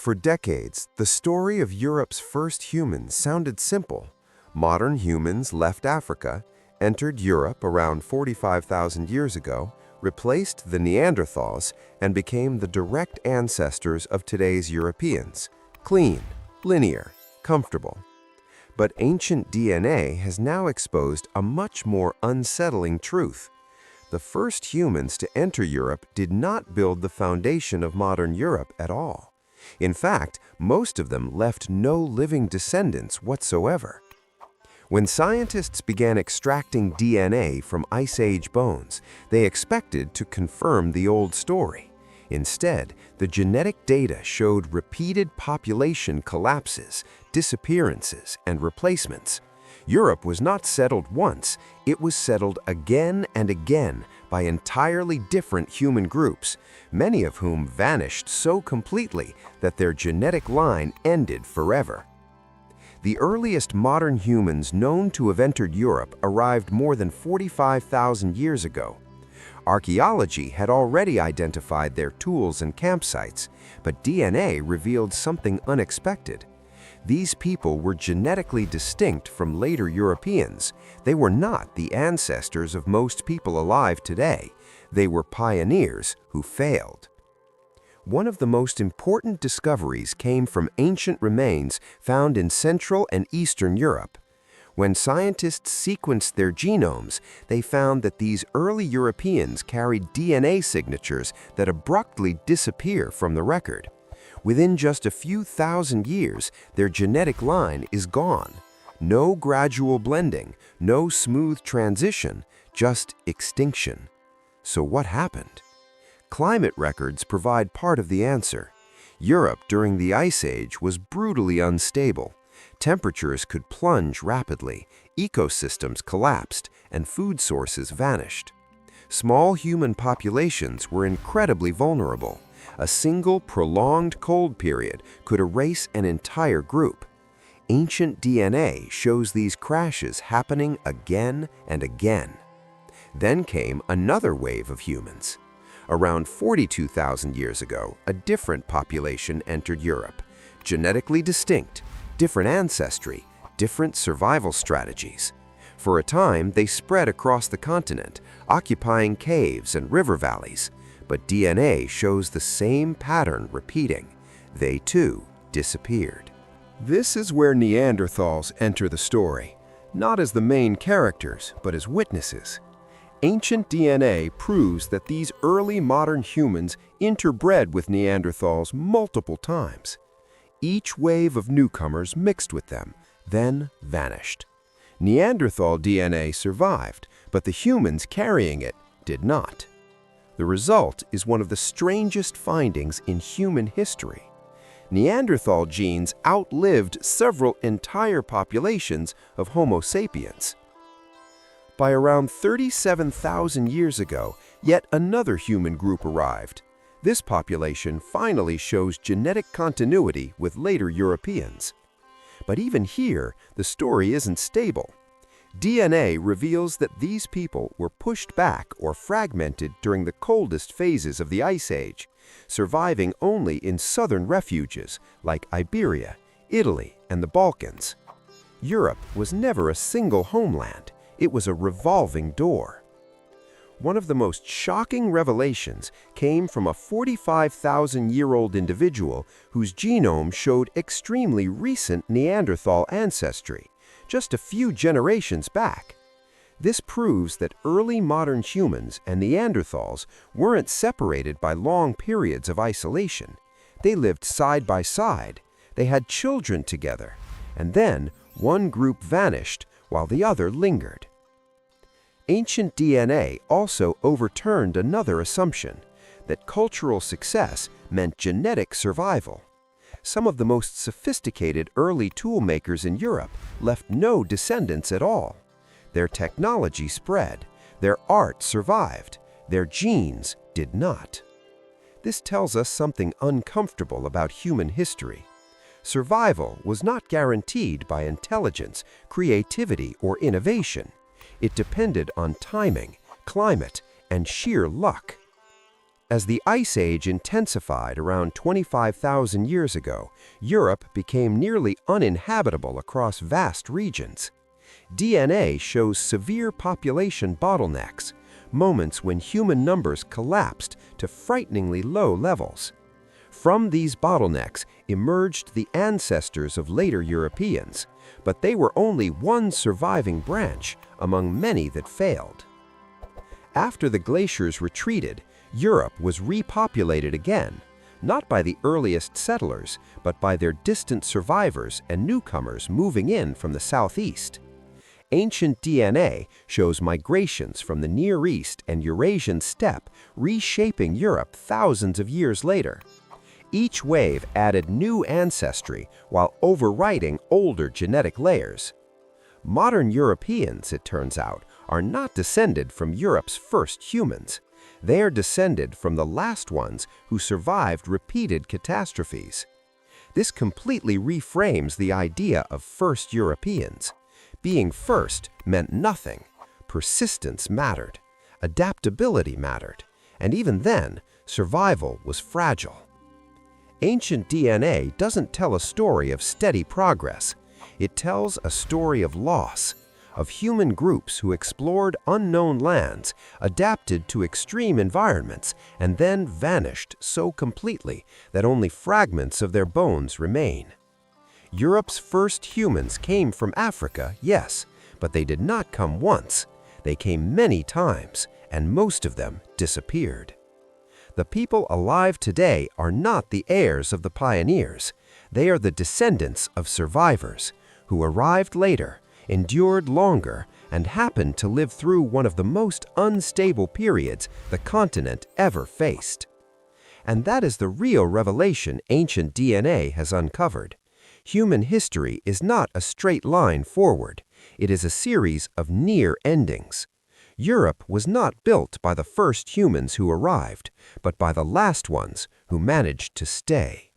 For decades, the story of Europe's first humans sounded simple. Modern humans left Africa, entered Europe around 45,000 years ago, replaced the Neanderthals, and became the direct ancestors of today's Europeans. Clean, linear, comfortable. But ancient DNA has now exposed a much more unsettling truth. The first humans to enter Europe did not build the foundation of modern Europe at all. In fact, most of them left no living descendants whatsoever. When scientists began extracting DNA from Ice Age bones, they expected to confirm the old story. Instead, the genetic data showed repeated population collapses, disappearances, and replacements. Europe was not settled once, it was settled again and again by entirely different human groups, many of whom vanished so completely that their genetic line ended forever. The earliest modern humans known to have entered Europe arrived more than 45,000 years ago. Archaeology had already identified their tools and campsites, but DNA revealed something unexpected. These people were genetically distinct from later Europeans. They were not the ancestors of most people alive today. They were pioneers who failed. One of the most important discoveries came from ancient remains found in Central and Eastern Europe. When scientists sequenced their genomes, they found that these early Europeans carried DNA signatures that abruptly disappear from the record. Within just a few thousand years, their genetic line is gone. No gradual blending, no smooth transition, just extinction. So what happened? Climate records provide part of the answer. Europe during the Ice Age was brutally unstable. Temperatures could plunge rapidly, ecosystems collapsed, and food sources vanished. Small human populations were incredibly vulnerable. A single prolonged cold period could erase an entire group. Ancient DNA shows these crashes happening again and again. Then came another wave of humans. Around 42,000 years ago, a different population entered Europe. Genetically distinct, different ancestry, different survival strategies. For a time, they spread across the continent, occupying caves and river valleys. But DNA shows the same pattern repeating. They too disappeared. This is where Neanderthals enter the story, not as the main characters, but as witnesses. Ancient DNA proves that these early modern humans interbred with Neanderthals multiple times. Each wave of newcomers mixed with them, then vanished. Neanderthal DNA survived, but the humans carrying it did not. The result is one of the strangest findings in human history. Neanderthal genes outlived several entire populations of Homo sapiens. By around 37,000 years ago, yet another human group arrived. This population finally shows genetic continuity with later Europeans. But even here, the story isn't stable. DNA reveals that these people were pushed back or fragmented during the coldest phases of the Ice Age, surviving only in southern refuges like Iberia, Italy, and the Balkans. Europe was never a single homeland. It was a revolving door. One of the most shocking revelations came from a 45,000-year-old individual whose genome showed extremely recent Neanderthal ancestry, just a few generations back. This proves that early modern humans and Neanderthals weren't separated by long periods of isolation. They lived side by side, they had children together, and then one group vanished while the other lingered. Ancient DNA also overturned another assumption, that cultural success meant genetic survival. Some of the most sophisticated early toolmakers in Europe left no descendants at all. Their technology spread, their art survived, their genes did not. This tells us something uncomfortable about human history. Survival was not guaranteed by intelligence, creativity, or innovation. It depended on timing, climate, and sheer luck. As the Ice Age intensified around 25,000 years ago, Europe became nearly uninhabitable across vast regions. DNA shows severe population bottlenecks, moments when human numbers collapsed to frighteningly low levels. From these bottlenecks emerged the ancestors of later Europeans, but they were only one surviving branch among many that failed. After the glaciers retreated, Europe was repopulated again, not by the earliest settlers, but by their distant survivors and newcomers moving in from the southeast. Ancient DNA shows migrations from the Near East and Eurasian steppe reshaping Europe thousands of years later. Each wave added new ancestry while overwriting older genetic layers. Modern Europeans, it turns out, are not descended from Europe's first humans. They are descended from the last ones who survived repeated catastrophes. This completely reframes the idea of first Europeans. Being first meant nothing. Persistence mattered. Adaptability mattered. And even then, survival was fragile. Ancient DNA doesn't tell a story of steady progress. It tells a story of loss, of human groups who explored unknown lands, adapted to extreme environments, and then vanished so completely that only fragments of their bones remain. Europe's first humans came from Africa, yes, but they did not come once. They came many times, and most of them disappeared. The people alive today are not the heirs of the pioneers. They are the descendants of survivors who arrived later, endured longer, and happened to live through one of the most unstable periods the continent ever faced. And that is the real revelation ancient DNA has uncovered. Human history is not a straight line forward. It is a series of near endings. Europe was not built by the first humans who arrived, but by the last ones who managed to stay.